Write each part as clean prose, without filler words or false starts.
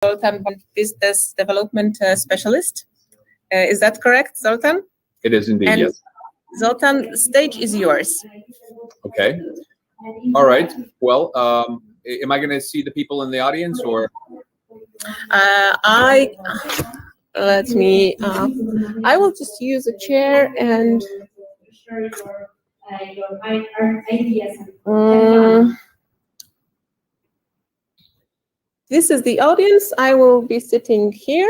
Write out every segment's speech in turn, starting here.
Zoltan, business development specialist. Is that correct, Zoltan? It is indeed, And yes. Zoltan, stage is yours. Okay. All right. Well, am I going to see the people in the audience, or? I will just use a chair and. This is the audience. I will be sitting here.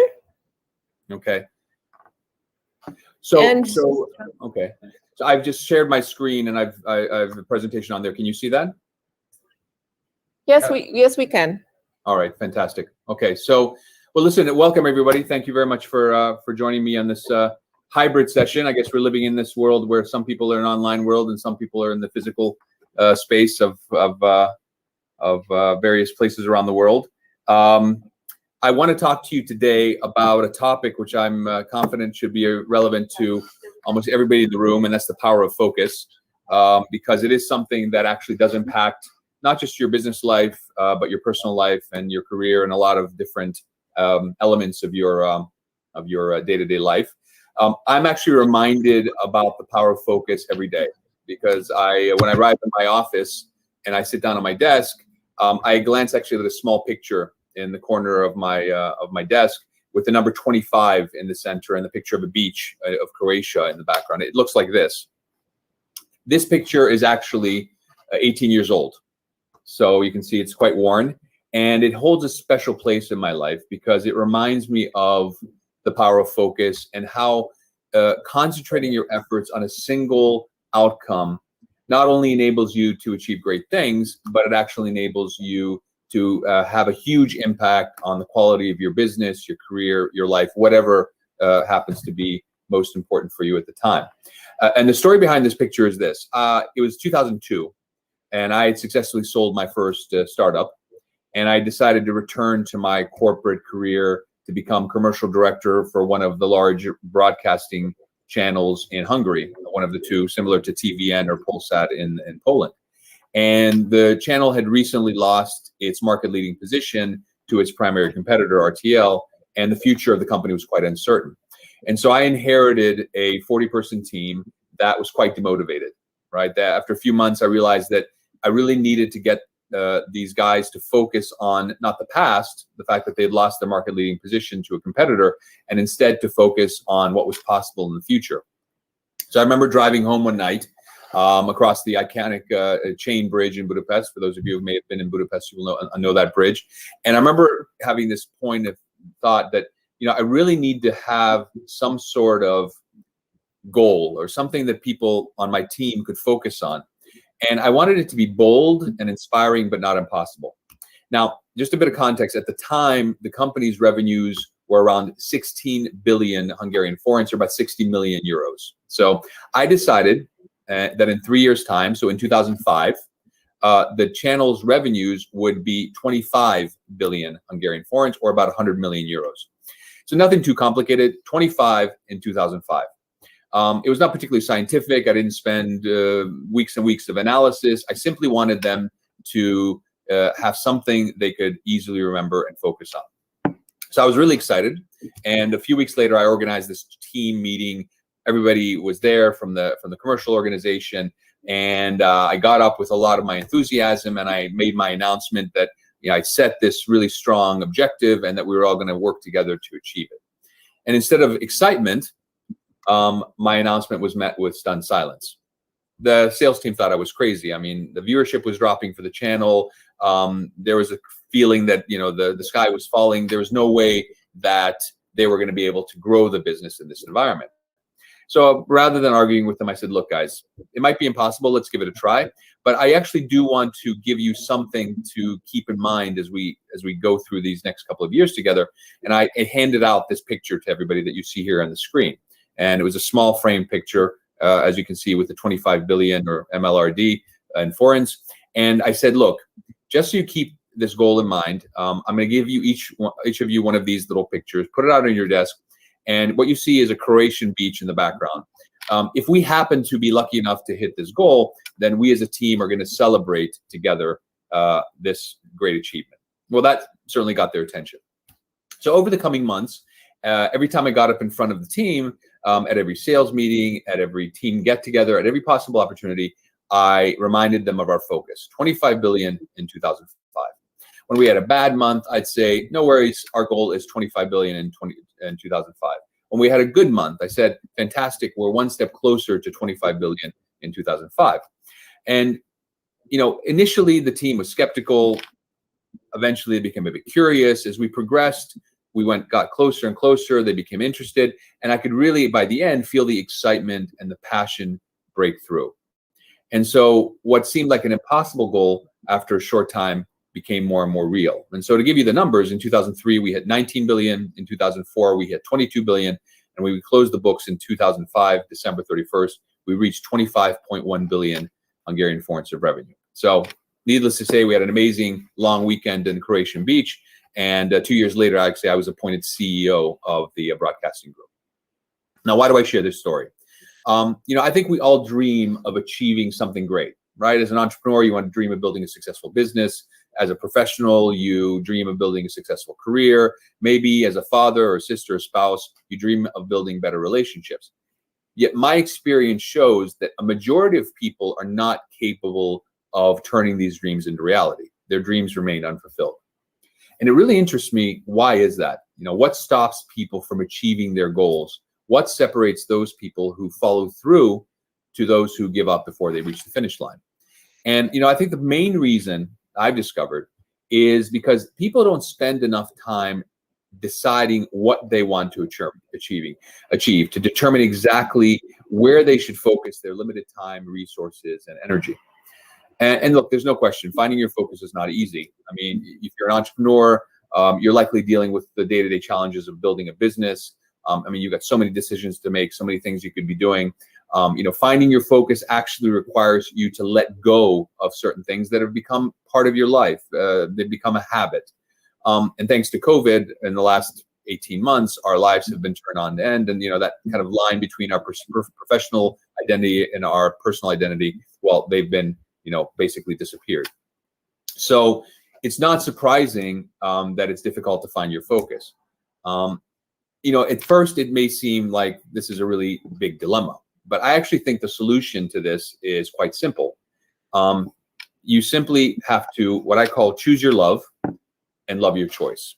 Okay. So okay. So I've just shared my screen, and I've a presentation on there. Can you see that? Yes, we can. All right, fantastic. Okay, so well, listen, welcome everybody. Thank you very much for joining me on this hybrid session. I guess we're living in this world where some people are in an online world and some people are in the physical space of various places around the world. I want to talk to you today about a topic which I'm confident should be relevant to almost everybody in the room, and that's the power of focus, because it is something that actually does impact not just your business life, but your personal life and your career and a lot of different elements of your day-to-day life. I'm actually reminded about the power of focus every day, because when I arrive in my office and I sit down at my desk, I glance actually at a small picture in the corner of my desk with the number 25 in the center and the picture of a beach of Croatia in the background. It looks like this. This picture is actually 18 years old. So you can see it's quite worn, and it holds a special place in my life because it reminds me of the power of focus and how concentrating your efforts on a single outcome not only enables you to achieve great things, but it actually enables you to have a huge impact on the quality of your business, your career, your life, whatever happens to be most important for you at the time. And the story behind this picture is this. It was 2002, and I had successfully sold my first startup, and I decided to return to my corporate career to become commercial director for one of the large broadcasting channels in Hungary, one of the two, similar to TVN or Polsat in Poland. And the channel had recently lost its market-leading position to its primary competitor, RTL, and the future of the company was quite uncertain. And so I inherited a 40-person team that was quite demotivated, right? After a few months, I realized that I really needed to get these guys to focus on not the past, the fact that they'd lost their market-leading position to a competitor, and instead to focus on what was possible in the future. So I remember driving home one night across the iconic chain bridge in Budapest. For those of you who may have been in Budapest, you will know that bridge. And I remember having this point of thought that, I really need to have some sort of goal or something that people on my team could focus on. And I wanted it to be bold and inspiring, but not impossible. Now, just a bit of context. At the time, the company's revenues were around 16 billion Hungarian forints, or about 60 million euros. So I decided that in 3 years' time, so in 2005, the channel's revenues would be 25 billion Hungarian forints, or about 100 million euros. So nothing too complicated, 25 in 2005. It was not particularly scientific. I didn't spend weeks and weeks of analysis. I simply wanted them to have something they could easily remember and focus on. So I was really excited. And a few weeks later, I organized this team meeting. Everybody was there from the commercial organization, and I got up with a lot of my enthusiasm, and I made my announcement that I set this really strong objective and that we were all going to work together to achieve it. And instead of excitement, my announcement was met with stunned silence. The sales team thought I was crazy. I mean, the viewership was dropping for the channel. There was a feeling that the sky was falling. There was no way that they were going to be able to grow the business in this environment. So rather than arguing with them, I said, look, guys, it might be impossible. Let's give it a try. But I actually do want to give you something to keep in mind as we go through these next couple of years together. And I handed out this picture to everybody that you see here on the screen. And it was a small frame picture, as you can see, with the 25 billion or MLRD in forints. And I said, look, just so you keep this goal in mind, I'm going to give you each of you one of these little pictures. Put it out on your desk. And what you see is a Croatian beach in the background. If we happen to be lucky enough to hit this goal, then we as a team are going to celebrate together this great achievement. Well, that certainly got their attention. So over the coming months, every time I got up in front of the team, at every sales meeting, at every team get together, at every possible opportunity, I reminded them of our focus, 25 billion in 2005. When we had a bad month, I'd say, no worries, our goal is 25 billion in 2005. When we had a good month, I said, fantastic, we're one step closer to 25 billion in 2005. And, initially the team was skeptical. Eventually they became a bit curious. As we progressed, we got closer and closer. They became interested. And I could really, by the end, feel the excitement and the passion break through. And so what seemed like an impossible goal after a short time became more and more real. And so to give you the numbers, in 2003, we hit 19 billion. In 2004, we hit 22 billion. And when we closed the books in 2005, December 31st, we reached 25.1 billion Hungarian forints of revenue. So needless to say, we had an amazing long weekend in Croatian Beach. And 2 years later, actually, I was appointed CEO of the broadcasting group. Now, why do I share this story? I think we all dream of achieving something great, right? As an entrepreneur, you want to dream of building a successful business. As a professional, you dream of building a successful career. Maybe as a father or sister or spouse, you dream of building better relationships. Yet my experience shows that a majority of people are not capable of turning these dreams into reality. Their dreams remain unfulfilled. And it really interests me, why is that? What stops people from achieving their goals? What separates those people who follow through to those who give up before they reach the finish line? And, I think the main reason I've discovered is because people don't spend enough time deciding what they want to achieve, to determine exactly where they should focus their limited time, resources, and energy. And look, there's no question, finding your focus is not easy. I mean, if you're an entrepreneur, you're likely dealing with the day-to-day challenges of building a business. You've got so many decisions to make, so many things you could be doing. Finding your focus actually requires you to let go of certain things that have become part of your life. They've become a habit. And thanks to COVID, in the last 18 months, our lives have been turned on to end. And, that kind of line between our professional identity and our personal identity, well, they've been, basically disappeared. So it's not surprising that it's difficult to find your focus. At first it may seem like this is a really big dilemma, but I actually think the solution to this is quite simple. You simply have to, what I call, choose your love and love your choice.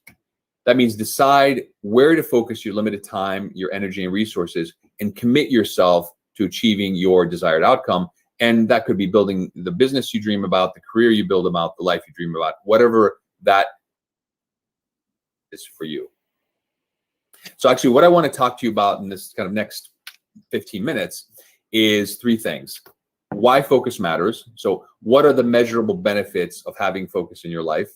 That means decide where to focus your limited time, your energy and resources, and commit yourself to achieving your desired outcome. And that could be building the business you dream about, the career you build about, the life you dream about, whatever that is for you. So actually what I want to talk to you about in this kind of next 15 minutes is three things. Why focus matters. So what are the measurable benefits of having focus in your life?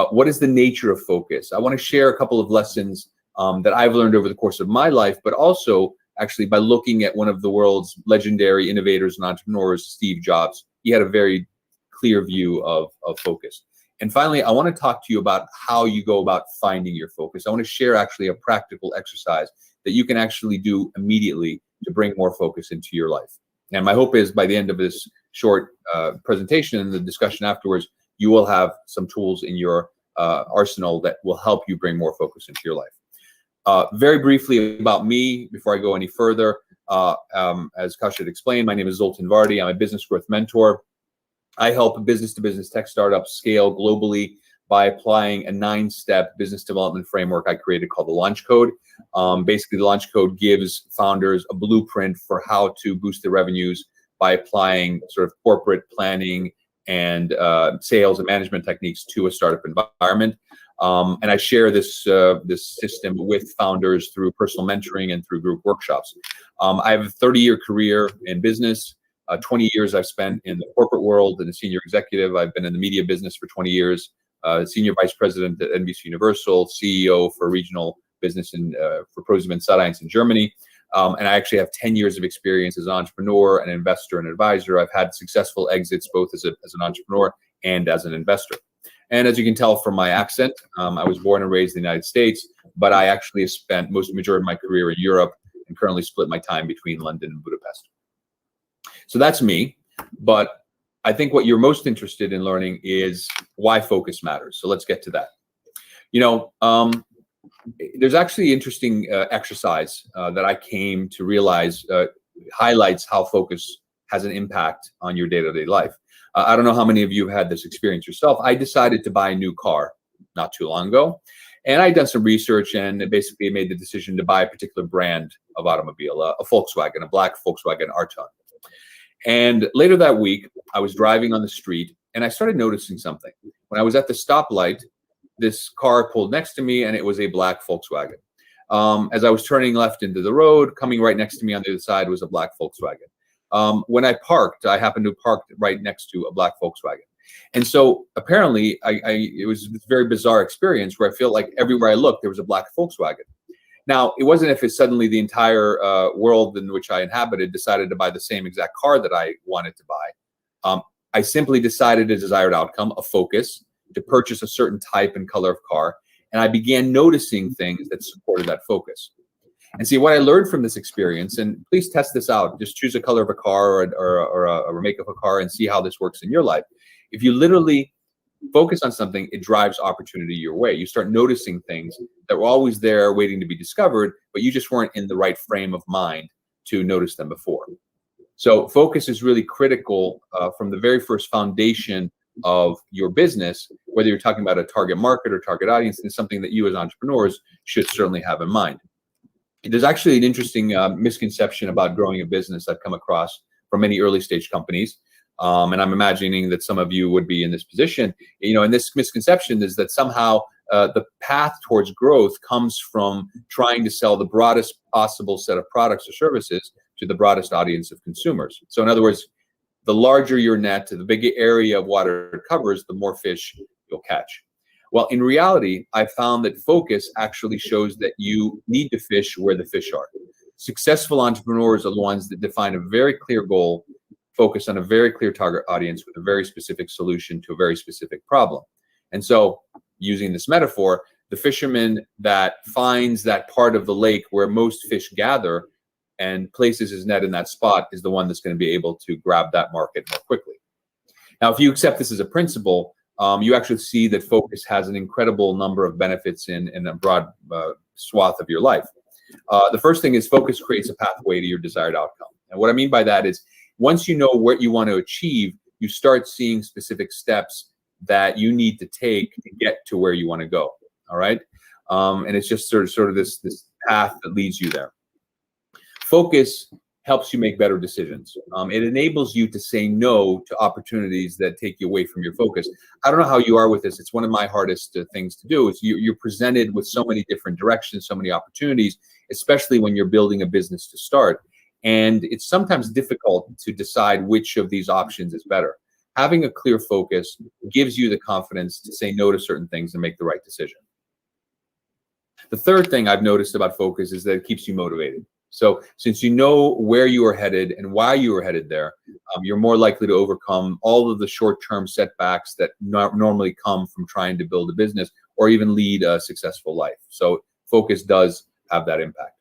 What is the nature of focus? I want to share a couple of lessons that I've learned over the course of my life, but also actually by looking at one of the world's legendary innovators and entrepreneurs, Steve Jobs. He had a very clear view of focus. And finally, I want to talk to you about how you go about finding your focus. I want to share actually a practical exercise that you can actually do immediately to bring more focus into your life. And my hope is by the end of this short presentation and the discussion afterwards, you will have some tools in your arsenal that will help you bring more focus into your life. Very briefly about me, before I go any further, as Kasia had explained, my name is Zoltan Vardi. I'm a business growth mentor. I help business-to-business tech startups scale globally by applying a 9-step business development framework I created called the Launch Code. Basically, the Launch Code gives founders a blueprint for how to boost their revenues by applying sort of corporate planning and sales and management techniques to a startup environment. And I share this system with founders through personal mentoring and through group workshops. I have a 30-year career in business. 20 years I've spent in the corporate world and a senior executive. I've been in the media business for 20 years, senior vice president at NBC Universal, CEO for regional business for ProSieben Sat.1 in Germany. And I actually have 10 years of experience as an entrepreneur, an investor, and advisor. I've had successful exits both as an entrepreneur and as an investor. And as you can tell from my accent, I was born and raised in the United States, but I actually spent majority of my career in Europe and currently split my time between London and Budapest. So that's me, but I think what you're most interested in learning is why focus matters. So let's get to that. there's actually interesting exercise that I came to realize highlights how focus has an impact on your day-to-day life. I don't know how many of you have had this experience yourself. I decided to buy a new car not too long ago, and I'd done some research and basically made the decision to buy a particular brand of automobile, a Volkswagen, a black Volkswagen Arton. And later that week, I was driving on the street and I started noticing something. When I was at the stoplight, this car pulled next to me and it was a black Volkswagen. As I was turning left into the road, coming right next to me on the other side was a black Volkswagen. When I parked, I happened to park right next to a black Volkswagen. And so apparently it was a very bizarre experience where I feel like everywhere I looked, there was a black Volkswagen. Now, it wasn't if suddenly the entire world in which I inhabited decided to buy the same exact car that I wanted to buy. I simply decided a desired outcome, a focus, to purchase a certain type and color of car. And I began noticing things that supported that focus. And see, what I learned from this experience, and please test this out, just choose a color of a car or a make of a car and see how this works in your life. If you literally focus on something, it drives opportunity your way. You start noticing things that were always there waiting to be discovered, but you just weren't in the right frame of mind to notice them before. So focus is really critical from the very first foundation of your business, whether you're talking about a target market or target audience. It's something that you as entrepreneurs should certainly have in mind. There's actually an interesting misconception about growing a business I've come across from many early stage companies. And I'm imagining that some of you would be in this position. And this misconception is that somehow the path towards growth comes from trying to sell the broadest possible set of products or services to the broadest audience of consumers. So in other words, the larger your net, the bigger area of water it covers, the more fish you'll catch. Well, in reality, I found that focus actually shows that you need to fish where the fish are. Successful entrepreneurs are the ones that define a very clear goal, focus on a very clear target audience with a very specific solution to a very specific problem. And so, using this metaphor, the fisherman that finds that part of the lake where most fish gather and places his net in that spot is the one that's going to be able to grab that market more quickly. Now, if you accept this as a principle, you actually see that focus has an incredible number of benefits in a broad swath of your life. The first thing is focus creates a pathway to your desired outcome. And what I mean by that is once you know what you want to achieve, you start seeing specific steps that you need to take to get to where you want to go. All right. And it's just sort of this path that leads you there. Focus helps you make better decisions. It enables you to say no to opportunities that take you away from your focus. I don't know how you are with this. It's one of my hardest things to do. Is you're presented with so many different directions, so many opportunities, especially when you're building a business to start. And it's sometimes difficult to decide which of these options is better. Having a clear focus gives you the confidence to say no to certain things and make the right decision. The third thing I've noticed about focus is that it keeps you motivated. So since you know where you are headed and why you are headed there, you're more likely to overcome all of the short-term setbacks that normally come from trying to build a business or even lead a successful life. So focus does have that impact.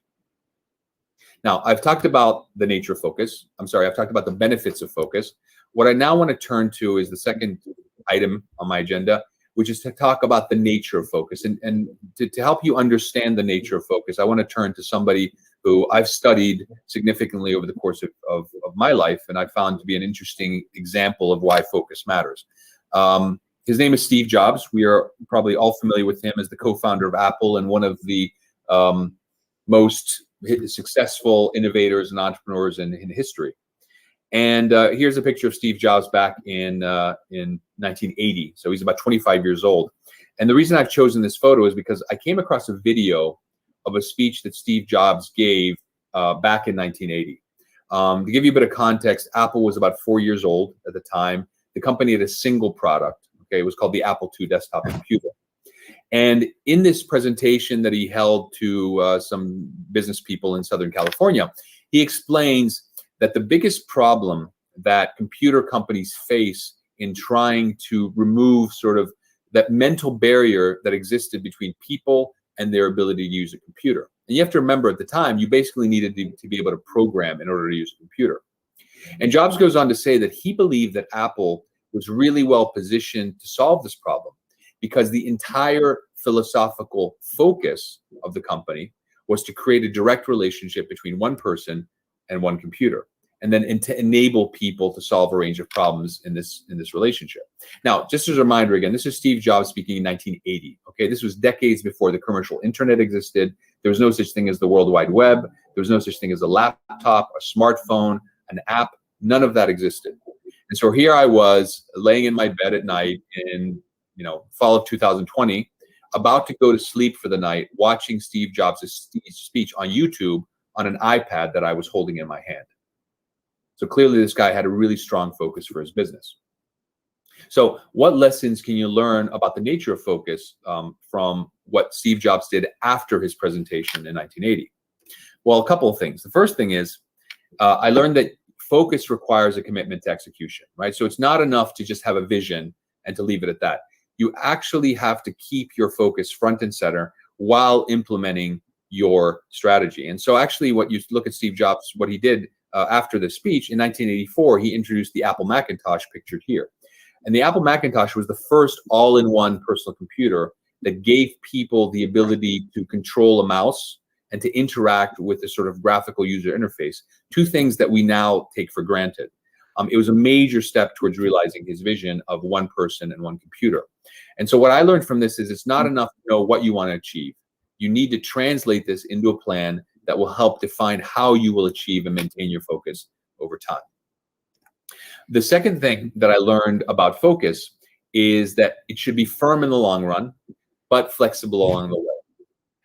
Now, I've talked about the nature of focus. I've talked about the benefits of focus. What I now want to turn to is the second item on my agenda, which is to talk about the nature of focus. And to help you understand the nature of focus, I want to turn to somebody who I've studied significantly over the course of my life, and I found to be an interesting example of why focus matters. His name is Steve Jobs. We are probably all familiar with him as the co-founder of Apple and one of the most successful innovators and entrepreneurs in history. And here's a picture of Steve Jobs back in 1980. So he's about 25 years old. And the reason I've chosen this photo is because I came across a video of a speech that Steve Jobs gave back in 1980. To give you a bit of context, Apple was about 4 years old at the time. The company had a single product. Okay, it was called the Apple II desktop computer. And in this presentation that he held to some business people in Southern California, he explains that the biggest problem that computer companies face in trying to remove sort of that mental barrier that existed between people and their ability to use a computer. And you have to remember at the time, you basically needed to be able to program in order to use a computer. And Jobs goes on to say that he believed that Apple was really well positioned to solve this problem because the entire philosophical focus of the company was to create a direct relationship between one person and one computer, and then to enable people to solve a range of problems in this relationship. Now, just as a reminder, again, this is Steve Jobs speaking in 1980. Okay, this was decades before the commercial internet existed. There was no such thing as the World Wide Web. There was no such thing as a laptop, a smartphone, an app. None of that existed. And so here I was laying in my bed at night in fall of 2020, about to go to sleep for the night, watching Steve Jobs' speech on YouTube on an iPad that I was holding in my hand. So clearly this guy had a really strong focus for his business. So what lessons can you learn about the nature of focus from what Steve Jobs did after his presentation in 1980? Well, a couple of things. The first thing is I learned that focus requires a commitment to execution, right? So it's not enough to just have a vision and to leave it at that. You actually have to keep your focus front and center while implementing your strategy. And so actually what you look at Steve Jobs, what he did after the speech in 1984, he introduced the Apple Macintosh pictured here. And the Apple Macintosh was the first all-in-one personal computer that gave people the ability to control a mouse and to interact with a sort of graphical user interface, two things that we now take for granted. It was a major step towards realizing his vision of one person and one computer. And so what I learned from this is it's not enough to know what you want to achieve. You need to translate this into a plan that will help define how you will achieve and maintain your focus over time. The second thing that I learned about focus is that it should be firm in the long run, but flexible along the way.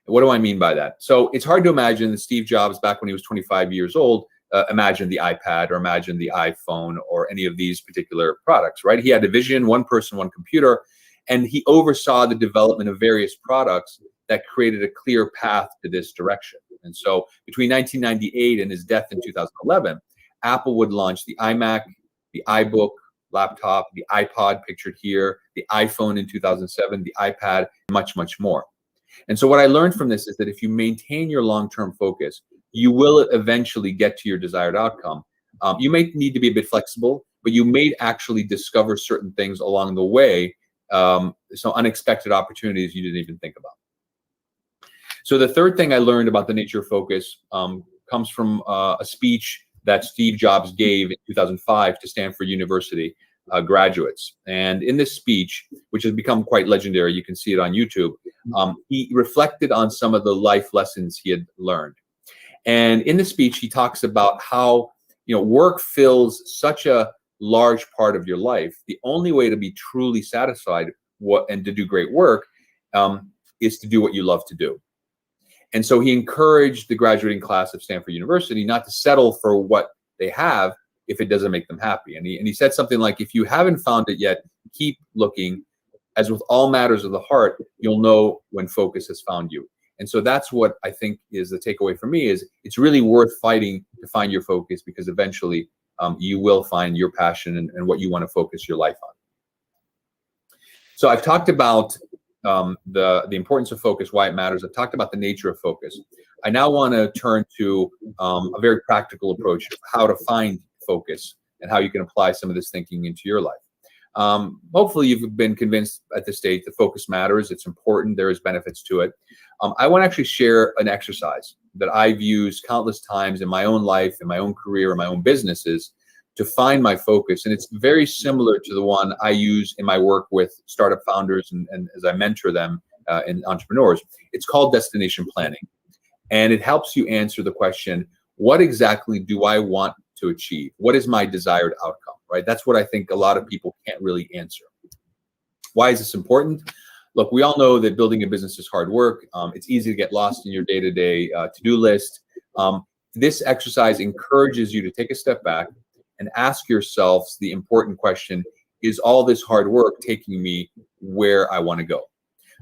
What do I mean by that? So it's hard to imagine that Steve Jobs, back when he was 25 years old, imagine the iPad or imagine the iPhone or any of these particular products, right? He had a vision, one person, one computer, and he oversaw the development of various products that created a clear path to this direction. And so between 1998 and his death in 2011, Apple would launch the iMac, the iBook laptop, the iPod pictured here, the iPhone in 2007, the iPad, much, much more. And so what I learned from this is that if you maintain your long-term focus, you will eventually get to your desired outcome. You may need to be a bit flexible, but you may actually discover certain things along the way, some unexpected opportunities you didn't even think about. So the third thing I learned about the nature of focus comes from a speech that Steve Jobs gave in 2005 to Stanford University graduates. And in this speech, which has become quite legendary, you can see it on YouTube, he reflected on some of the life lessons he had learned. And in the speech, he talks about how work fills such a large part of your life. The only way to be truly satisfied and to do great work is to do what you love to do. And so he encouraged the graduating class of Stanford University not to settle for what they have if it doesn't make them happy. And he said something like, if you haven't found it yet, keep looking. As with all matters of the heart, you'll know when focus has found you. And so that's what I think is the takeaway for me, is it's really worth fighting to find your focus, because eventually you will find your passion and what you want to focus your life on. So I've talked about the importance of focus, why it matters. I've talked about the nature of focus. I now want to turn to a very practical approach of how to find focus and how you can apply some of this thinking into your life. Hopefully you've been convinced at this stage that focus matters. It's important. There is benefits to it. I want to actually share an exercise that I've used countless times in my own life, in my own career, in my own businesses to find my focus. And it's very similar to the one I use in my work with startup founders and as I mentor them and entrepreneurs. It's called destination planning. And it helps you answer the question, what exactly do I want to achieve? What is my desired outcome, right? That's what I think a lot of people can't really answer. Why is this important? Look, we all know that building a business is hard work. It's easy to get lost in your day-to-day to-do list. This exercise encourages you to take a step back and ask yourselves the important question, is all this hard work taking me where I want to go?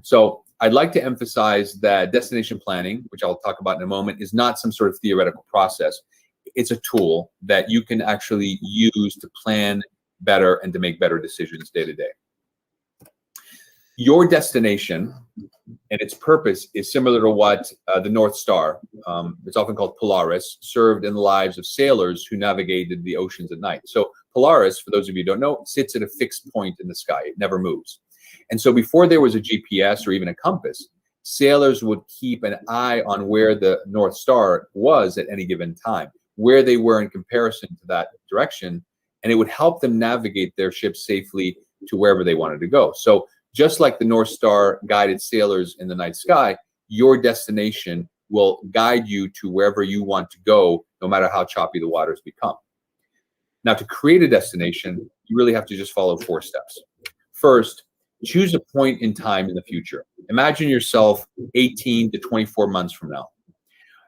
So I'd like to emphasize that destination planning, which I'll talk about in a moment, is not some sort of theoretical process. It's a tool that you can actually use to plan better and to make better decisions day to day. Your destination and its purpose is similar to what the North Star, it's often called Polaris, served in the lives of sailors who navigated the oceans at night. So Polaris, for those of you who don't know, sits at a fixed point in the sky. It never moves. And so before there was a GPS or even a compass, sailors would keep an eye on where the North Star was at any given time, where they were in comparison to that direction, and it would help them navigate their ships safely to wherever they wanted to go. So just like the North Star guided sailors in the night sky, your destination will guide you to wherever you want to go, no matter how choppy the waters become. Now, to create a destination, you really have to just follow 4 steps. First, choose a point in time in the future. Imagine yourself 18 to 24 months from now.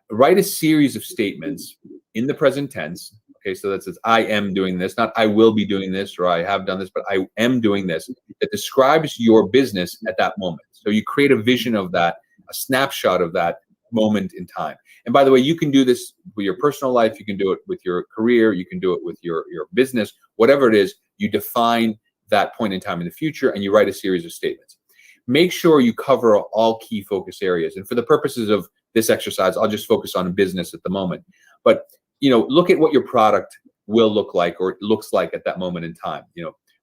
Write a series of statements in the present tense. Okay, so that says, I am doing this, not I will be doing this or I have done this, but I am doing this, that describes your business at that moment. So you create a vision of that, a snapshot of that moment in time. And by the way, you can do this with your personal life, you can do it with your career, you can do it with your business, whatever it is, you define that point in time in the future and you write a series of statements. Make sure you cover all key focus areas. And for the purposes of this exercise, I'll just focus on business at the moment. But look at what your product will look like, or it looks like at that moment in time.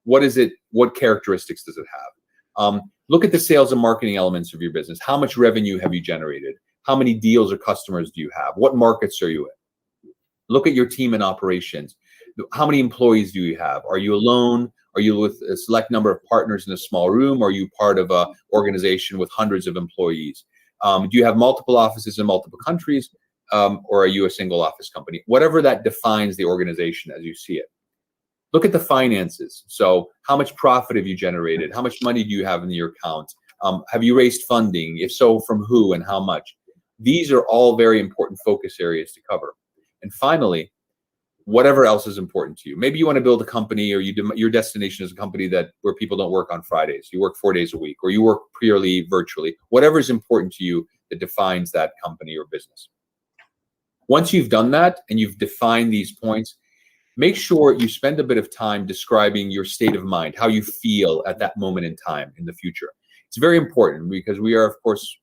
What is it? What characteristics does it have? Look at the sales and marketing elements of your business. How much revenue have you generated? How many deals or customers do you have? What markets are you in? Look at your team and operations. How many employees do you have? Are you alone? Are you with a select number of partners in a small room? Are you part of an organization with hundreds of employees? Do you have multiple offices in multiple countries? Or are you a single office company? Whatever that defines the organization as you see it. Look at the finances. So how much profit have you generated? How much money do you have in your account? Have you raised funding? If so, from who and how much? These are all very important focus areas to cover. And finally, whatever else is important to you. Maybe you want to build a company, or your destination is a company where people don't work on Fridays. You work 4 days a week, or you work purely virtually. Whatever is important to you that defines that company or business. Once you've done that and you've defined these points, make sure you spend a bit of time describing your state of mind, how you feel at that moment in time in the future. It's very important because we are, of course,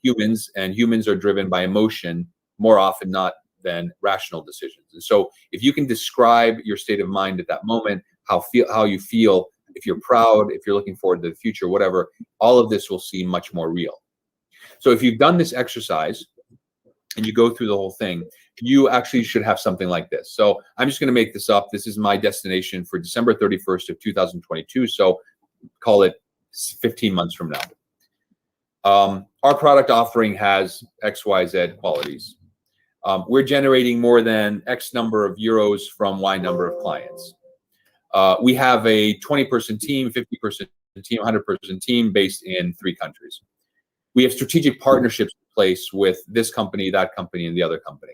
humans, and humans are driven by emotion more often not than rational decisions. And so if you can describe your state of mind at that moment, how you feel, if you're proud, if you're looking forward to the future, whatever, all of this will seem much more real. So if you've done this exercise, and you go through the whole thing, you actually should have something like this. So I'm just going to make this up. This is my destination for December 31st of 2022. So call it 15 months from now. Our product offering has XYZ qualities. We're generating more than X number of euros from Y number of clients. We have a 20-person team, 50-person team, 100-person team based in 3 countries. We have strategic partnerships in place with this company, that company, and the other company.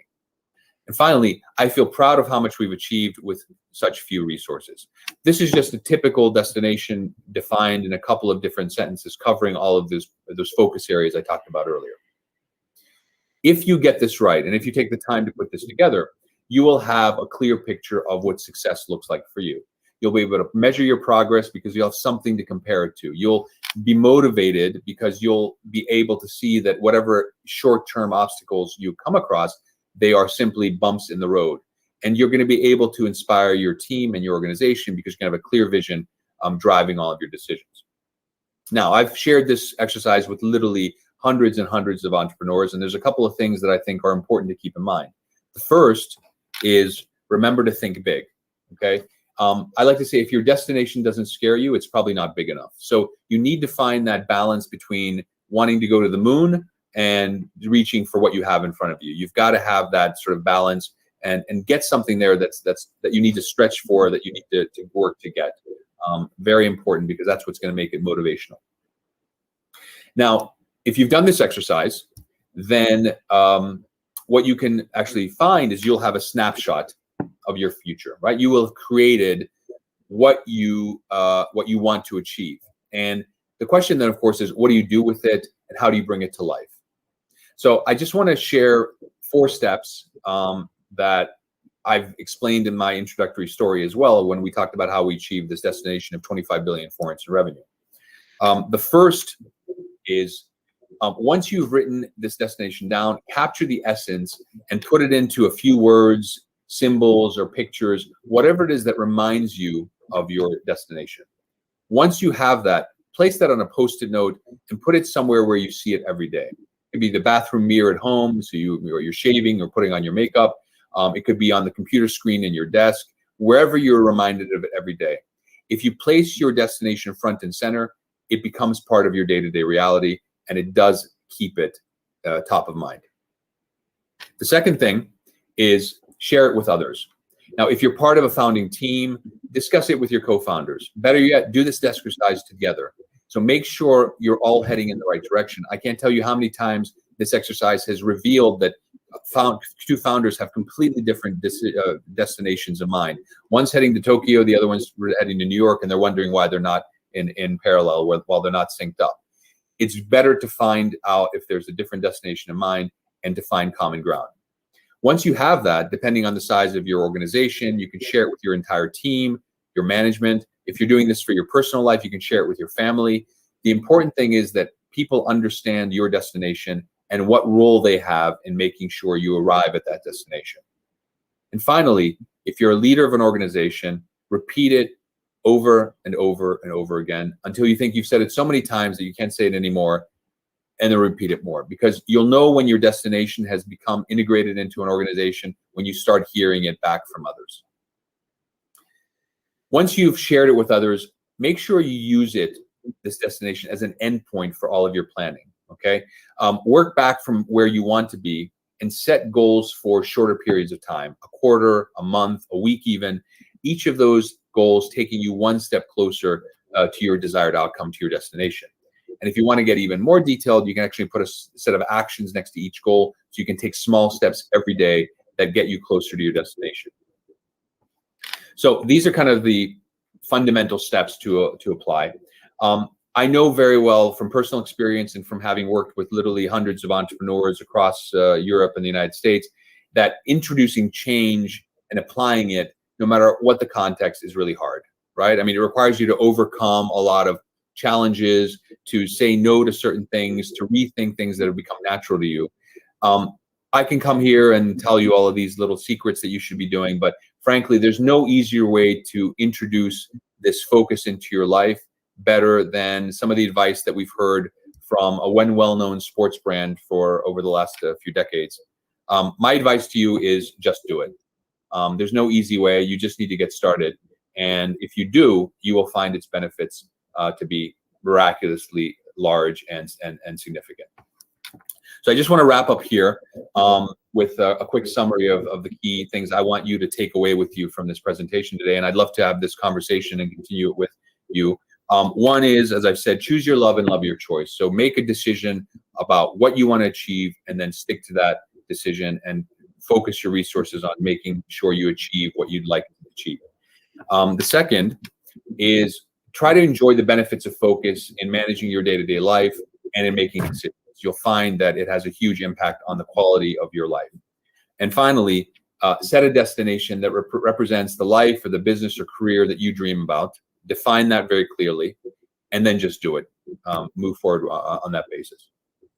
And finally, I feel proud of how much we've achieved with such few resources. This is just a typical destination defined in a couple of different sentences, covering all of those focus areas I talked about earlier. If you get this right, and if you take the time to put this together, you will have a clear picture of what success looks like for you. You'll be able to measure your progress because you'll have something to compare it to. You'll be motivated because you'll be able to see that whatever short-term obstacles you come across, they are simply bumps in the road. And you're going to be able to inspire your team and your organization because you're going to have a clear vision driving all of your decisions. Now, I've shared this exercise with literally hundreds and hundreds of entrepreneurs, and there's a couple of things that I think are important to keep in mind. The first is remember to think big, okay? I like to say if your destination doesn't scare you, it's probably not big enough. So you need to find that balance between wanting to go to the moon and reaching for what you have in front of you. You've got to have that sort of balance and get something there that you need to stretch for, that you need to work to get. Very important, because that's what's going to make it motivational. Now, if you've done this exercise, then what you can actually find is you'll have a snapshot of your future, right? You will have created what you want to achieve. And the question then, of course, is what do you do with it and how do you bring it to life? So I just want to share 4 steps that I've explained in my introductory story as well when we talked about how we achieved this destination of 25 billion forints in revenue. The first is once you've written this destination down, capture the essence and put it into a few words, symbols, or pictures, whatever it is that reminds you of your destination. Once you have that, place that on a Post-it note and put it somewhere where you see it every day. It could be the bathroom mirror at home, so you're shaving or putting on your makeup. It could be on the computer screen in your desk, wherever you're reminded of it every day. If you place your destination front and center, it becomes part of your day-to-day reality, and it does keep it top of mind. The second thing is share it with others. Now, if you're part of a founding team, discuss it with your co-founders. Better yet, do this exercise together. So make sure you're all heading in the right direction. I can't tell you how many times this exercise has revealed that two founders have completely different destinations in mind. One's heading to Tokyo, the other one's heading to New York, and they're wondering why they're not in parallel while they're not synced up. It's better to find out if there's a different destination in mind and to find common ground. Once you have that, depending on the size of your organization, you can share it with your entire team, your management. If you're doing this for your personal life, you can share it with your family. The important thing is that people understand your destination and what role they have in making sure you arrive at that destination. And finally, if you're a leader of an organization, repeat it over and over and over again until you think you've said it so many times that you can't say it anymore, and then repeat it more, because you'll know when your destination has become integrated into an organization when you start hearing it back from others. Once you've shared it with others, make sure you use this destination, as an endpoint for all of your planning, okay? Work back from where you want to be and set goals for shorter periods of time, a quarter, a month, a week even, each of those goals taking you one step closer to your desired outcome, to your destination. And if you want to get even more detailed, you can actually put a set of actions next to each goal, so you can take small steps every day that get you closer to your destination. So these are kind of the fundamental steps to apply. I know very well from personal experience and from having worked with literally hundreds of entrepreneurs across Europe and the United States, that introducing change and applying it, no matter what the context, is really hard, right? I mean, it requires you to overcome a lot of challenges, to say no to certain things, to rethink things that have become natural to you. I can come here and tell you all of these little secrets that you should be doing, but frankly, there's no easier way to introduce this focus into your life better than some of the advice that we've heard from a well-known sports brand for over the last few decades. My advice to you is just do it. There's no easy way. You just need to get started. And if you do, you will find its benefits to be miraculously large and significant. So I just want to wrap up here with a quick summary of the key things I want you to take away with you from this presentation today. And I'd love to have this conversation and continue it with you. One is, as I've said, choose your love and love your choice. So make a decision about what you want to achieve and then stick to that decision and focus your resources on making sure you achieve what you'd like to achieve. The second is try to enjoy the benefits of focus in managing your day-to-day life and in making decisions. You'll find that it has a huge impact on the quality of your life. And finally, set a destination that represents the life or the business or career that you dream about. Define that very clearly, and then just do it. Move forward on that basis.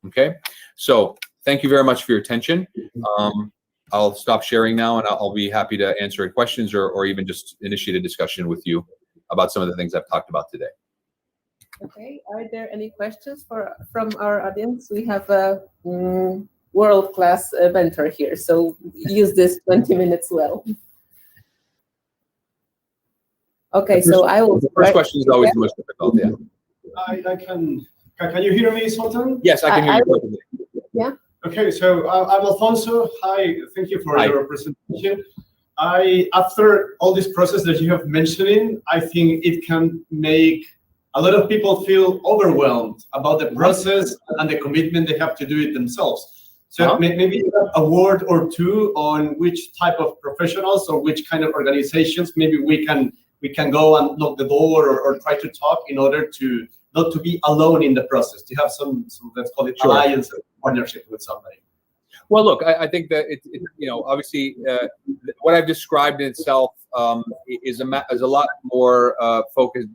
Okay? So thank you very much for your attention. I'll stop sharing now, and I'll be happy to answer any questions or even just initiate a discussion with you about some of the things I've talked about today. Okay, are there any questions from our audience? We have a world-class mentor here, so use this 20 minutes well. Okay, so I will. The first question is always the most difficult. Yeah. I can. Can you hear me, Sultan? Yes, I can hear you perfectly. Yeah. Okay, so I'm Alfonso. Hi, thank you for your presentation. After all this process that you have mentioned, I think it can make a lot of people feel overwhelmed about the process and the commitment they have to do it themselves. So maybe a word or two on which type of professionals or which kind of organizations maybe we can go and knock the door or try to talk in order to not to be alone in the process, to have some let's call it alliance or partnership with somebody. Well, look, I think that it obviously what I've described in itself is a lot more focused,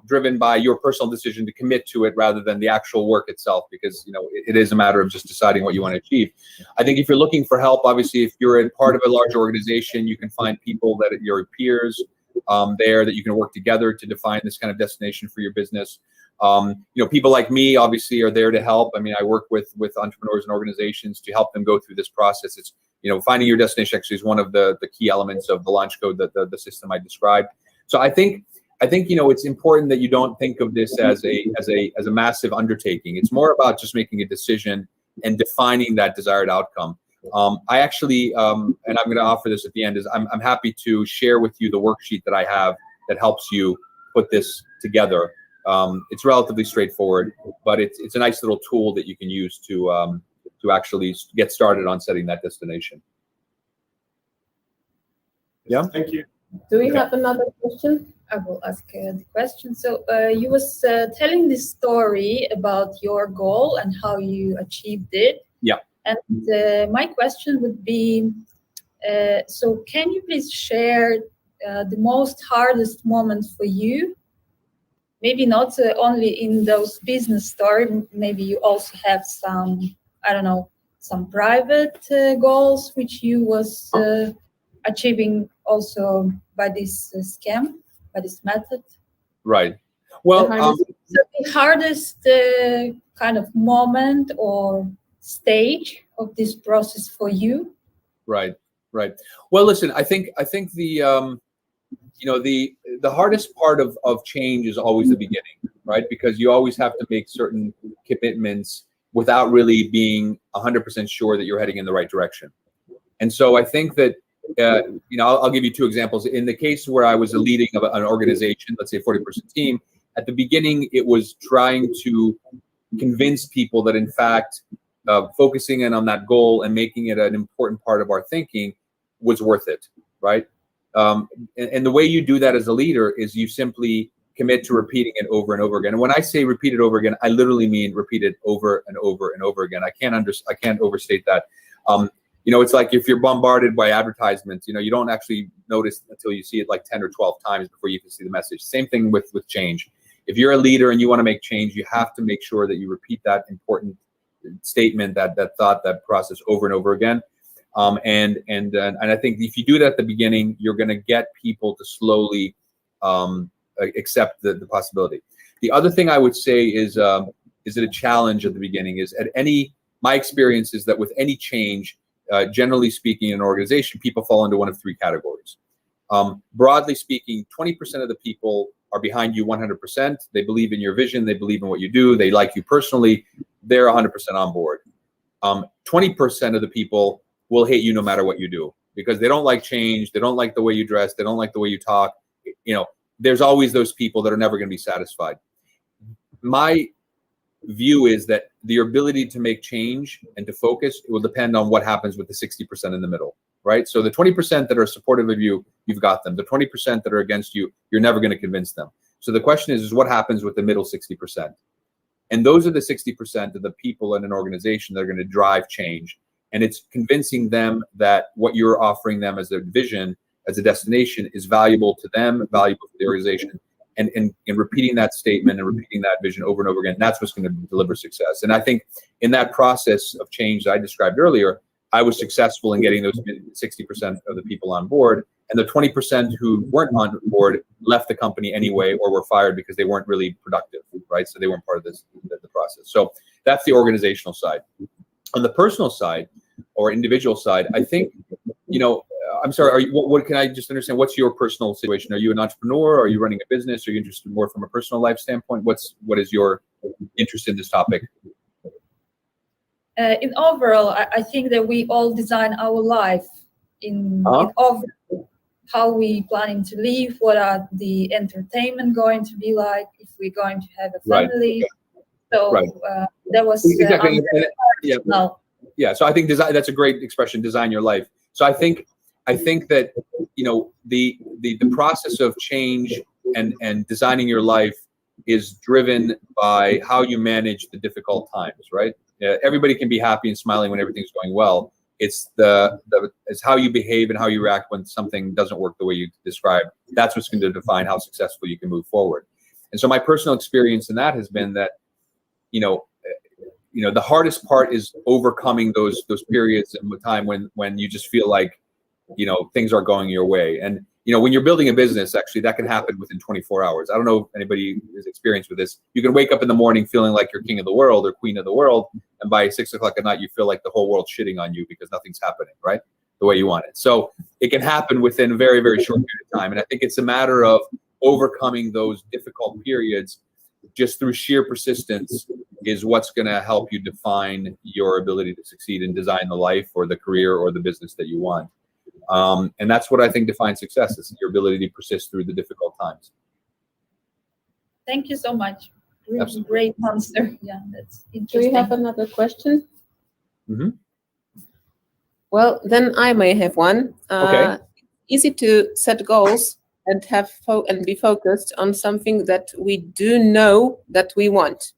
driven by your personal decision to commit to it rather than the actual work itself, because it is a matter of just deciding what you want to achieve. I think if you're looking for help, obviously, if you're in part of a large organization, you can find people that are your peers there that you can work together to define this kind of destination for your business. People like me obviously are there to help. I mean, I work with entrepreneurs and organizations to help them go through this process. It's, finding your destination actually is one of the key elements of the launch code, the system I described. So I think it's important that you don't think of this as a massive undertaking. It's more about just making a decision and defining that desired outcome. I actually, and I'm going to offer this at the end, is I'm happy to share with you the worksheet that I have that helps you put this together. It's relatively straightforward, but it's a nice little tool that you can use to actually get started on setting that destination. Yeah. Thank you. Do we have another question? I will ask the question. So you was telling this story about your goal and how you achieved it. Yeah. And my question would be, so can you please share the most hardest moments for you? Maybe not only in those business stories, maybe you also have some, I don't know, some private goals which you was achieving also by this scam, by this method. Right. Well, so the hardest kind of moment or stage of this process for you. Right. Well, listen, I think the the hardest part of change is always the beginning, right? Because you always have to make certain commitments without really being 100% sure that you're heading in the right direction. And so I think that, I'll give you two examples. In the case where I was leading of an organization, let's say a 40-person team, at the beginning, it was trying to convince people that, in fact, focusing in on that goal and making it an important part of our thinking was worth it, right? And the way you do that as a leader is you simply commit to repeating it over and over again. And when I say repeat it over again, I literally mean repeat it over and over and over again. I can't overstate that. It's like if you're bombarded by advertisements, you don't actually notice until you see it like 10 or 12 times before you can see the message. Same thing with change. If you're a leader and you want to make change, you have to make sure that you repeat that important statement, that thought, that process over and over again. And I think if you do that at the beginning, you're going to get people to slowly accept the possibility. The other thing I would say is it a challenge at the beginning? Is my experience is that with any change, generally speaking, in an organization, people fall into one of three categories. Broadly speaking, 20% of the people are behind you 100%. They believe in your vision. They believe in what you do. They like you personally. They're 100% on board. 20% of the people will hate you no matter what you do because they don't like change. They don't like the way you dress. They don't like the way you talk. There's always those people that are never going to be satisfied. My view is that the ability to make change and to focus, it will depend on what happens with the 60% in the middle, right? So the 20% that are supportive of you, you've got them. The 20% that are against you, you're never going to convince them. So the question is what happens with the middle 60%? And those are the 60% of the people in an organization that are going to drive change. And it's convincing them that what you're offering them as a vision, as a destination, is valuable to them, valuable to the organization. And repeating that statement and repeating that vision over and over again, that's what's going to deliver success. And I think in that process of change that I described earlier, I was successful in getting those 60% of the people on board. And the 20% who weren't on board left the company anyway or were fired because they weren't really productive, right? So they weren't part of the process. So that's the organizational side. On the personal side or individual side, I think, I'm sorry, what can I just understand? What's your personal situation? Are you an entrepreneur? Are you running a business? Are you interested more from a personal life standpoint? What is your interest in this topic? In overall, I think that we all design our life in overall, how we planning to live, what are the entertainment going to be like, if we're going to have a family. Right. So that was exactly. Yeah. So I think that's a great expression, design your life. So I think that the process of change and designing your life is driven by how you manage the difficult times, right? Everybody can be happy and smiling when everything's going well. It's it's how you behave and how you react when something doesn't work the way you described. That's what's going to define how successful you can move forward. And so my personal experience in that has been that, the hardest part is overcoming those periods in time when you just feel like, things are going your way. And when you're building a business, actually, that can happen within 24 hours. I don't know if anybody is experienced with this. You can wake up in the morning feeling like you're king of the world or queen of the world, and by 6 o'clock at night, you feel like the whole world's shitting on you because nothing's happening, right? The way you want it. So it can happen within a very, very short period of time. And I think it's a matter of overcoming those difficult periods just through sheer persistence is what's going to help you define your ability to succeed and design the life or the career or the business that you want. And that's what I think defines success, is your ability to persist through the difficult times. Thank you so much. Really Absolutely. Great answer. Yeah, that's Do interesting. we have another question? Mm-hmm. Well, then I may have one. Okay. Easy to set goals and have and be focused on something that we do know that we want.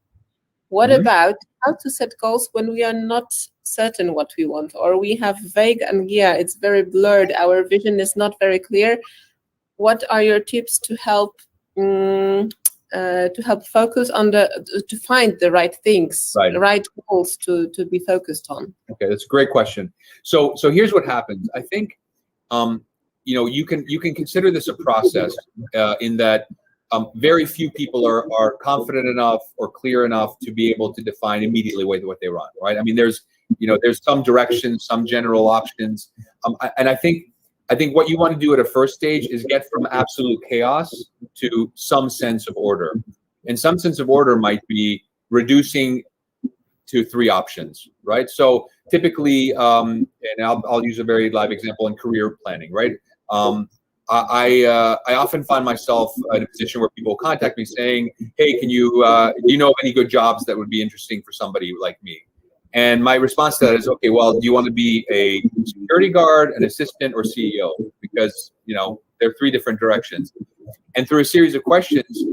What Mhm. about how to set goals when we are not certain what we want, or we have vague and it's very blurred, our vision is not very clear? What are your tips to help focus on to find the right things, Right. the right goals to be focused on? Okay, that's a great question. So here's what happens. I think you can consider this a process in that very few people are confident enough or clear enough to be able to define immediately what they want, right? I mean, there's some directions, some general options, and I think what you want to do at a first stage is get from absolute chaos to some sense of order. And some sense of order might be reducing to 3 options, right? So typically, and I'll use a very live example in career planning, right? I often find myself in a position where people contact me saying, "Hey, do you know of any good jobs that would be interesting for somebody like me?" And my response to that is, okay, well, do you want to be a security guard, an assistant, or CEO? Because there are 3 different directions. And through a series of questions,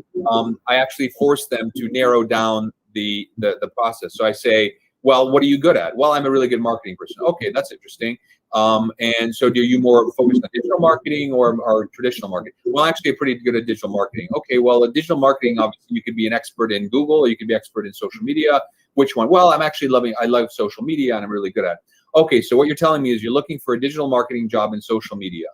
I actually force them to narrow down the process. So I say, well, what are you good at? Well, I'm a really good marketing person. Okay, that's interesting. And so do you more focus on digital marketing or traditional marketing? Well, actually, I'm pretty good at digital marketing. Okay, well, at digital marketing, obviously, you could be an expert in Google, or you could be expert in social media. Which one? Well, I love social media, and I'm really good at it. Okay, so what you're telling me is you're looking for a digital marketing job in social media,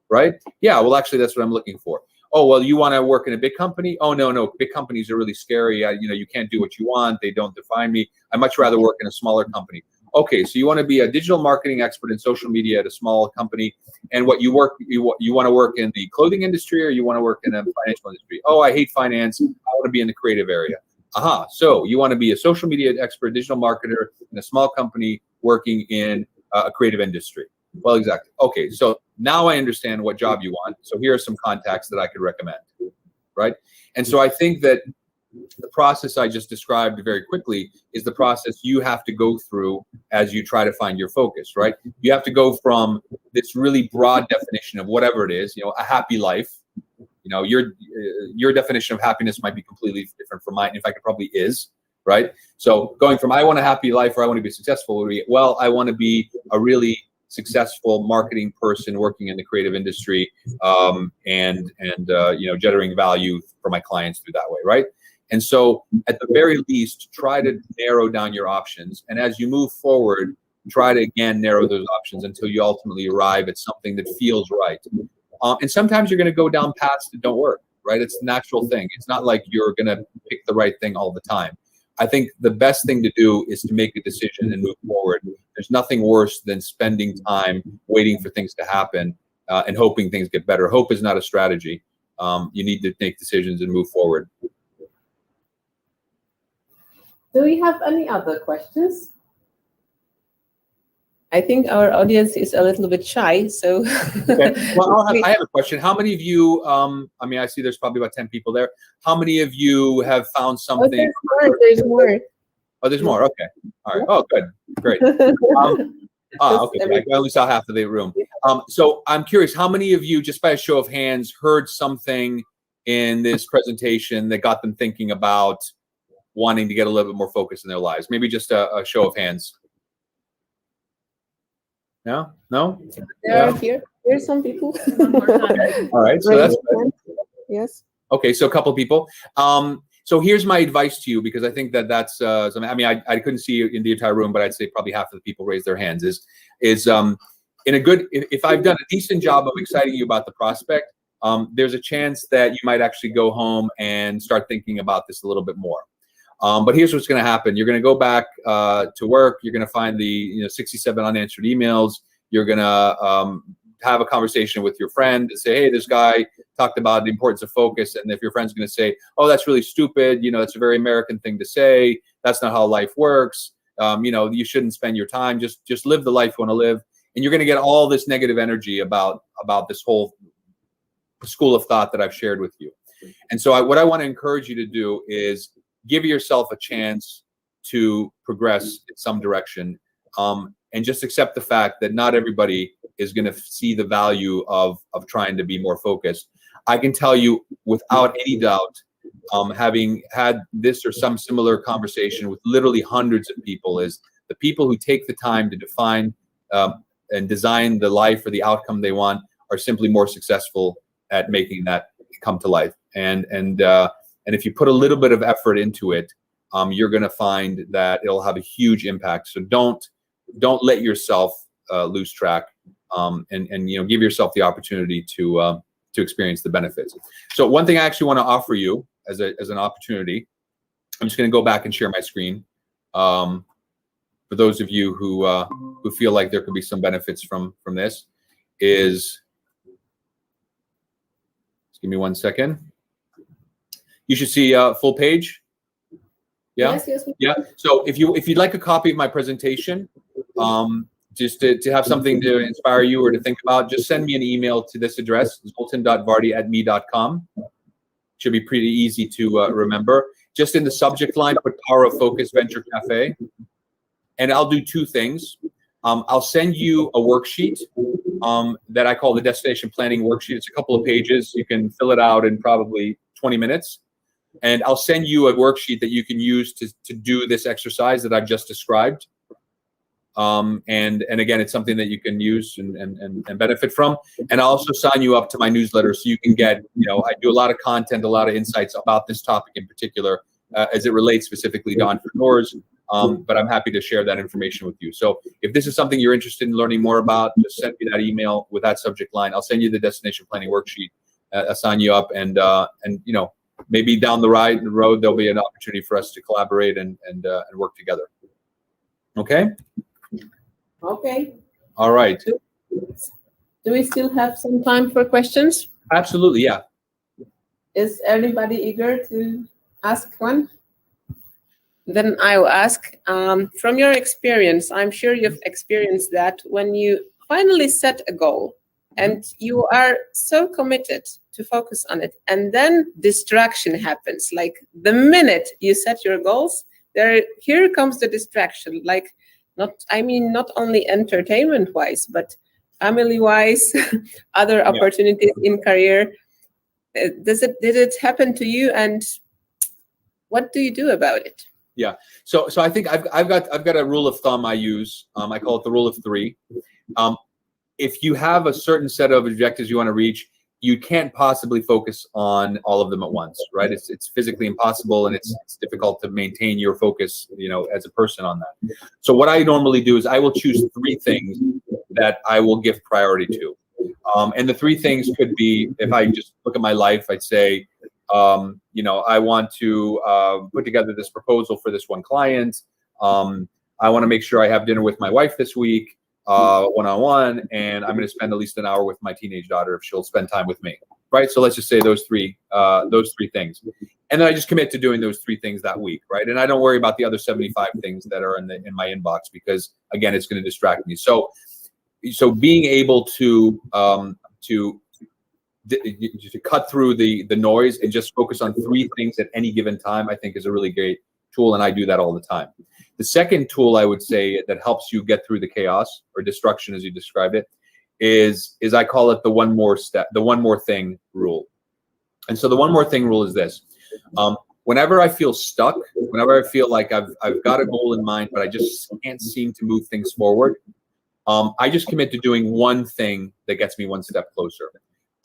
right? Yeah, well, actually, that's what I'm looking for. Oh, well, you want to work in a big company? Oh, no, big companies are really scary. You can't do what you want. They don't define me. I'd much rather work in a smaller company. Okay, so you want to be a digital marketing expert in social media at a small company, and you want to work in the clothing industry, or you want to work in a financial industry? Oh, I hate finance. I want to be in the creative area. Aha, so you want to be a social media expert, digital marketer in a small company working in a creative industry. Well, exactly. Okay, so now I understand what job you want. So here are some contacts that I could recommend, right? And so I think that the process I just described very quickly is the process you have to go through as you try to find your focus, right? You have to go from this really broad definition of whatever it is, a happy life. Your definition of happiness might be completely different from mine. In fact, it probably is, right? So going from I want a happy life or I want to be successful would be, well, I want to be a really successful marketing person working in the creative industry, and generating value for my clients through that way, right? And so at the very least, try to narrow down your options. And as you move forward, try to again narrow those options until you ultimately arrive at something that feels right. And sometimes you're going to go down paths that don't work, right? It's a natural thing. It's not like you're going to pick the right thing all the time. I think the best thing to do is to make a decision and move forward. There's nothing worse than spending time waiting for things to happen and hoping things get better. Hope is not a strategy. You need to make decisions and move forward. Do we have any other questions? I think our audience is a little bit shy, so. Okay. Well, I have a question. How many of you, I see there's probably about 10 people there. How many of you have found something? There's more. Oh, there's more. Okay. All right. Oh, good. Great. Okay. I only saw half of the room. So I'm curious, how many of you, just by a show of hands, heard something in this presentation that got them thinking about wanting to get a little bit more focus in their lives? Maybe just a show of hands. No? Here's some people. Okay. All right. So that's good. Yes. Okay. So a couple of people. So here's my advice to you, because I think that's I couldn't see you in the entire room, but I'd say probably half of the people raised their hands if I've done a decent job of exciting you about the prospect, there's a chance that you might actually go home and start thinking about this a little bit more. But here's what's going to happen. You're going to go back to work. You're going to find the 67 unanswered emails. You're going to have a conversation with your friend and say, hey, this guy talked about the importance of focus. And if your friend's going to say, oh, that's really stupid, it's a very American thing to say, that's not how life works, you shouldn't spend your time, just live the life you want to live. And you're going to get all this negative energy about this whole school of thought that I've shared with you. And so what I want to encourage you to do is give yourself a chance to progress in some direction, and just accept the fact that not everybody is going to see the value of trying to be more focused. I can tell you without any doubt, having had this or some similar conversation with literally hundreds of people, is the people who take the time to define and design the life or the outcome they want are simply more successful at making that come to life. And if you put a little bit of effort into it, you're going to find that it'll have a huge impact. So don't let yourself lose track, and give yourself the opportunity to experience the benefits. So one thing I actually want to offer you as an opportunity, I'm just going to go back and share my screen. For those of you who feel like there could be some benefits from this, is, just give me 1 second. You should see full page. Yeah. Yes. Yeah. So if you'd like a copy of my presentation, just to have something to inspire you or to think about, just send me an email to this address, zoltan.vardi@me.com. Should be pretty easy to remember. Just in the subject line, put Power of Focus Venture Cafe. And I'll do two things. I'll send you a worksheet that I call the Destination Planning Worksheet. It's a couple of pages. You can fill it out in probably 20 minutes. And I'll send you a worksheet that you can use to do this exercise that I've just described. And again, it's something that you can use and benefit from. And I'll also sign you up to my newsletter so you can get, I do a lot of content, a lot of insights about this topic in particular, as it relates specifically to entrepreneurs. But I'm happy to share that information with you. So if this is something you're interested in learning more about, just send me that email with that subject line. I'll send you the Destination Planning Worksheet, I'll sign you up, and maybe down the road, there'll be an opportunity for us to collaborate and work together. Okay? Okay. All right. Do we still have some time for questions? Absolutely, yeah. Is everybody eager to ask one? Then I will ask, from your experience, I'm sure you've experienced that when you finally set a goal and you are so committed to focus on it, and then distraction happens. Like the minute you set your goals, here comes the distraction. Like not only entertainment-wise, but family-wise, other opportunities in career. Did it happen to you, and what do you do about it? Yeah. So I think I've got a rule of thumb I use. I call it the rule of three. If you have a certain set of objectives you want to reach, you can't possibly focus on all of them at once, right? It's physically impossible, and it's difficult to maintain your focus, as a person on that. So what I normally do is I will choose 3 things that I will give priority to. And the 3 things could be, if I just look at my life, I'd say, I want to put together this proposal for this one client. I want to make sure I have dinner with my wife this week, one-on-one, and I'm going to spend at least an hour with my teenage daughter if she'll spend time with me, right? So let's just say those three things. And then I just commit to doing those 3 things that week, right? And I don't worry about the other 75 things that are in my inbox, because again, it's going to distract me. So being able to cut through the noise and just focus on 3 things at any given time, I think is a really great tool, and I do that all the time. The second tool I would say that helps you get through the chaos or destruction, as you described it, is I call it the one more thing rule. And so the one more thing rule is this. Whenever I feel stuck, whenever I feel like I've got a goal in mind, but I just can't seem to move things forward, I just commit to doing one thing that gets me one step closer.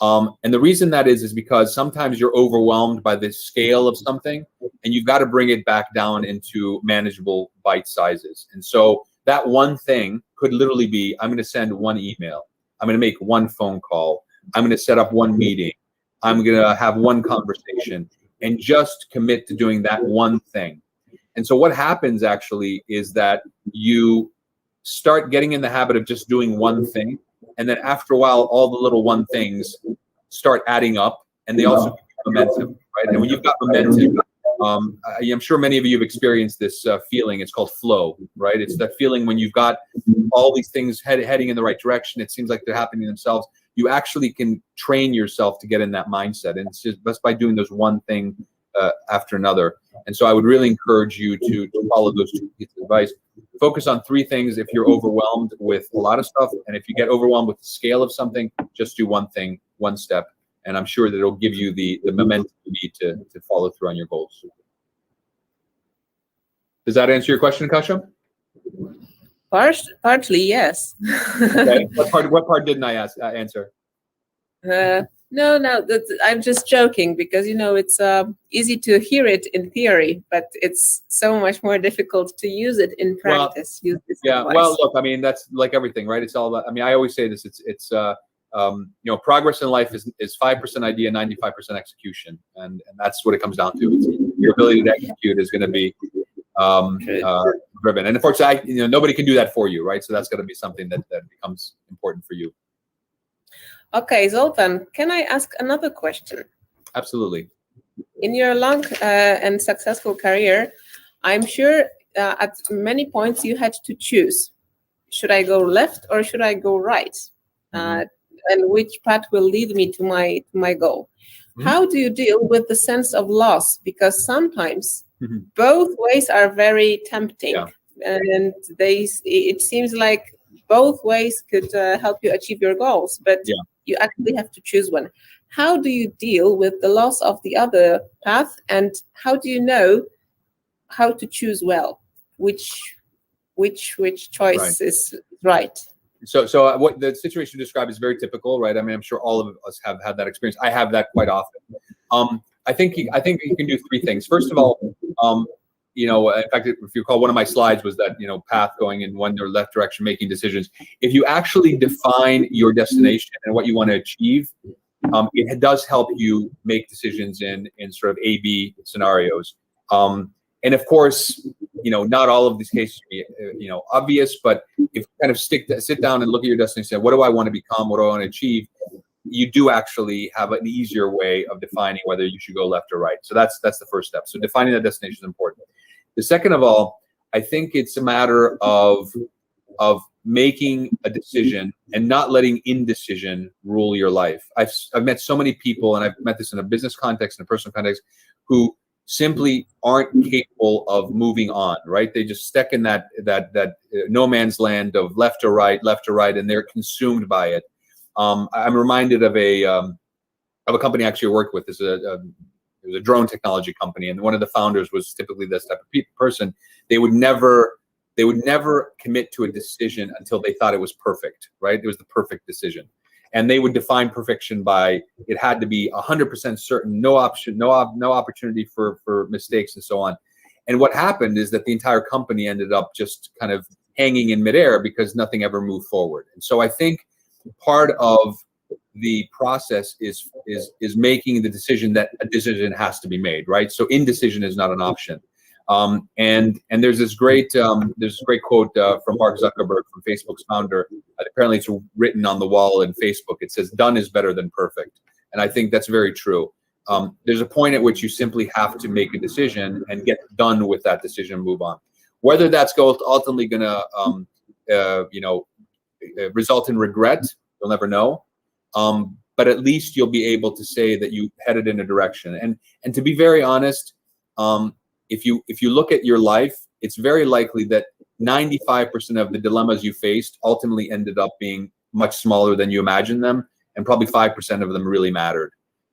And the reason that is because sometimes you're overwhelmed by the scale of something, and you've got to bring it back down into manageable bite sizes. And so that one thing could literally be, I'm going to send one email. I'm going to make one phone call. I'm going to set up one meeting. I'm going to have one conversation, and just commit to doing that one thing. And so what happens actually is that you start getting in the habit of just doing one thing. And then after a while, all the little one things start adding up, and they also give you momentum, right? And when you've got momentum, I'm sure many of you have experienced this feeling. It's called flow, right? It's that feeling when you've got all these things heading in the right direction. It seems like they're happening themselves. You actually can train yourself to get in that mindset, and it's just by doing those one thing after another. And so I would really encourage you to follow those two pieces of advice. Focus on three things if you're overwhelmed with a lot of stuff, and if you get overwhelmed with the scale of something, just do one thing, one step, and I'm sure that it'll give you the momentum you need to follow through on your goals. Does that answer your question, Akasha? Partly, yes. Okay. What part didn't I answer? No, I'm just joking, because it's easy to hear it in theory, but it's so much more difficult to use it in practice. Well, look, I mean, that's like everything, right? It's all about, I mean, I always say this, it's progress in life is 5% idea, 95% execution, and that's what it comes down to. It's your ability to execute is going to be driven, and unfortunately, nobody can do that for you, right? So that's going to be something that becomes important for you. Okay, Zoltan, can I ask another question? Absolutely. In your long and successful career, I'm sure at many points you had to choose: should I go left or should I go right? And which path will lead me to my goal? How do you deal with the sense of loss? Because sometimes both ways are very tempting, and it seems like both ways could help you achieve your goals, but you actually have to choose one. How do you deal with the loss of the other path, and how do you know how to choose well? Which choice is right? So what the situation you described is very typical, right? I mean, I'm sure all of us have had that experience. I have that quite often. I think you can do three things. First of all, in fact, if you recall, one of my slides was that, path going in one or left direction, making decisions. If you actually define your destination and what you want to achieve, it does help you make decisions in sort of A/B scenarios. And of course, not all of these cases be, obvious, but if you kind of sit down and look at your destination, and say, what do I want to become? What do I want to achieve? You do actually have an easier way of defining whether you should go left or right. So that's the first step. So defining that destination is important. The second of all, I think it's a matter of making a decision and not letting indecision rule your life. I've met so many people, and I've met this in a business context and a personal context, who simply aren't capable of moving on, right? They just stuck in that no man's land of left or right, and they're consumed by it. I'm reminded of a company I actually worked with. It was a drone technology company, and one of the founders was typically this type of person. They would never commit to a decision until they thought it was perfect, right? It was the perfect decision. And they would define perfection by it had to be 100% certain, no opportunity for mistakes and so on. And what happened is that the entire company ended up just kind of hanging in midair because nothing ever moved forward. And so I think part of the process is making the decision that a decision has to be made, right? So indecision is not an option. And there's this great quote from Mark Zuckerberg, from Facebook's founder. Apparently, it's written on the wall in Facebook. It says, "Done is better than perfect," and I think that's very true. There's a point at which you simply have to make a decision and get done with that decision and move on. Whether that's ultimately going to, result in regret, you'll never know. But at least you'll be able to say that you headed in a direction. And to be very honest, if you look at your life, it's very likely that 95% of the dilemmas you faced ultimately ended up being much smaller than you imagined them, and probably 5% of them really mattered.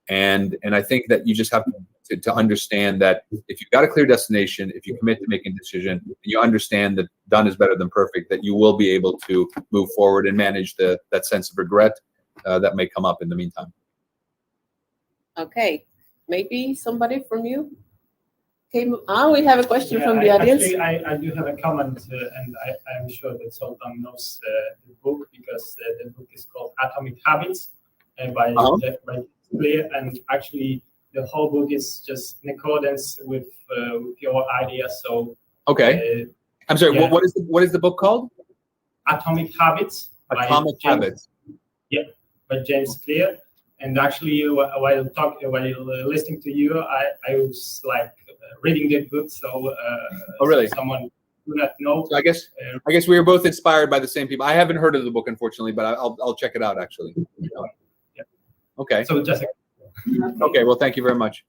And I think that you just have to understand that if you've got a clear destination, if you commit to making a decision, and you understand that done is better than perfect, that you will be able to move forward and manage that sense of regret that may come up in the meantime. Okay, maybe somebody from you? We have a question from the audience. Actually, I do have a comment, and I'm sure that Zoltan knows the book, because the book is called Atomic Habits by clear, and actually the whole book is just in accordance with your ideas. So Okay. I'm sorry. yeah. What is the book called? Atomic Habits. Atomic Habits. Yeah, by James Clear. And actually, while listening to you, I was like reading the book. So Oh, really? so someone do not know. So I guess we were both inspired by the same people. I haven't heard of the book, unfortunately, but I'll check it out actually. Yeah. Okay. So just Okay. Well, thank you very much.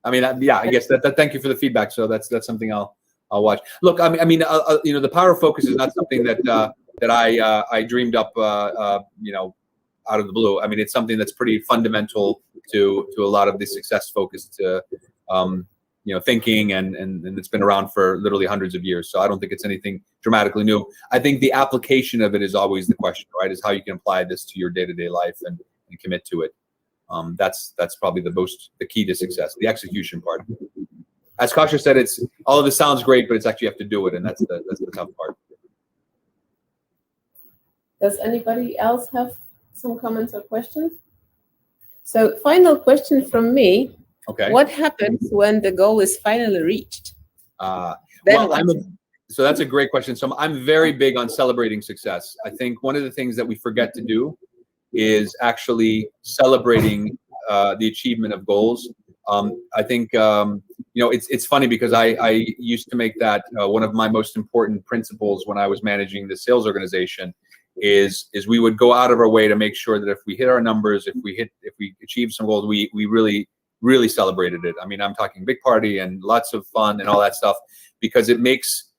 I mean, yeah, I guess that. Thank you for the feedback. So that's something I'll watch. Look, I mean, you know, the power of focus is not something that I dreamed up, you know, out of the blue. I mean, it's something that's pretty fundamental to a lot of the success focused, you know, thinking, and it's been around for literally hundreds of years. So I don't think it's anything dramatically new. I think the application of it is always the question, right? Is how you can apply this to your day-to-day life and commit to it. That's probably the key to success, the execution part. As Kasia said, it's all of this sounds great, but it's actually you have to do it, and that's the tough part. Does anybody else have some comments or questions? So, final question from me. Okay. What happens when the goal is finally reached? Well, so that's a great question. So I'm very big on celebrating success. I think one of the things that we forget to do is actually celebrating the achievement of goals. I think you know, it's funny because I used to make that one of my most important principles when I was managing the sales organization. Is we would go out of our way to make sure that if we hit our numbers, if we achieve some goals, we really celebrated it. I mean, I'm talking big party and lots of fun and all that stuff, because it makes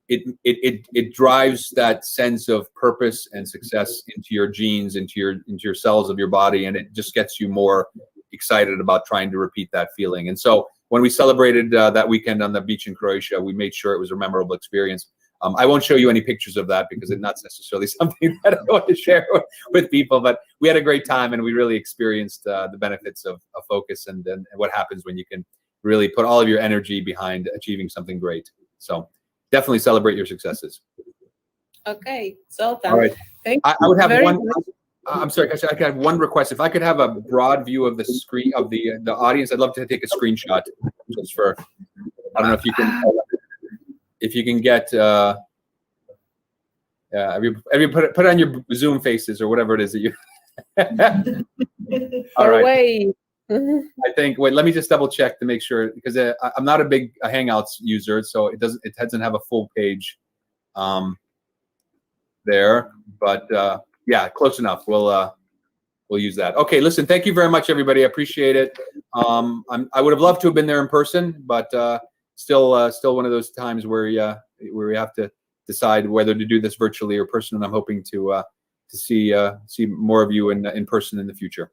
it drives that sense of purpose and success into your genes, into your cells of your body, and it just gets you more excited about trying to repeat that feeling. And so when we celebrated that weekend on the beach in Croatia, we made sure it was a memorable experience. I won't show you any pictures of that because it's not necessarily something that I want to share with people, but we had a great time and we really experienced the benefits of focus and what happens when you can really put all of your energy behind achieving something great. So definitely celebrate your successes. Okay, Zoltan. All right. Thank I would have one. much. I'm sorry, I could have one request. If I could have a broad view of the screen of the audience, I'd love to take a screenshot just for. I don't know if you can. If you can get, put on your Zoom faces or whatever it is that you. All right. Away. I think. Wait, let me just double check to make sure, because I'm not a big Hangouts user, so it doesn't have a full page there. But yeah, close enough. We'll use that. Okay. Listen, thank you very much, everybody. I appreciate it. I would have loved to have been there in person, but. Still one of those times where we have to decide whether to do this virtually or person, and I'm hoping to see more of you in person in the future.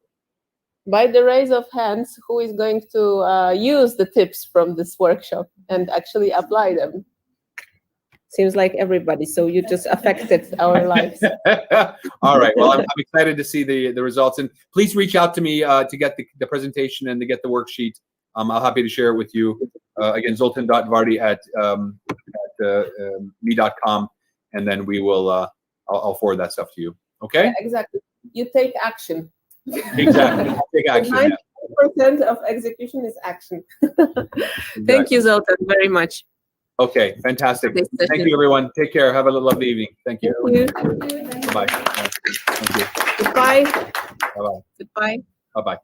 By the raise of hands, who is going to use the tips from this workshop and actually apply them? Seems like everybody. So you just affected our lives. All right. Well, I'm excited to see the results, and please reach out to me to get the presentation and to get the worksheet. I'm happy to share it with you. Again, zoltan.vardi at me.com, and then we will. I'll forward that stuff to you. Okay. Yeah, exactly. You take action. Exactly. Take action. 90% of execution is action. Thank you, Zoltan, very much. Okay. Fantastic. Thank you, everyone. Take care. Have a lovely evening. Thank you. Thank you. Bye-bye. Thank you. Goodbye. Bye-bye. Goodbye. Bye-bye.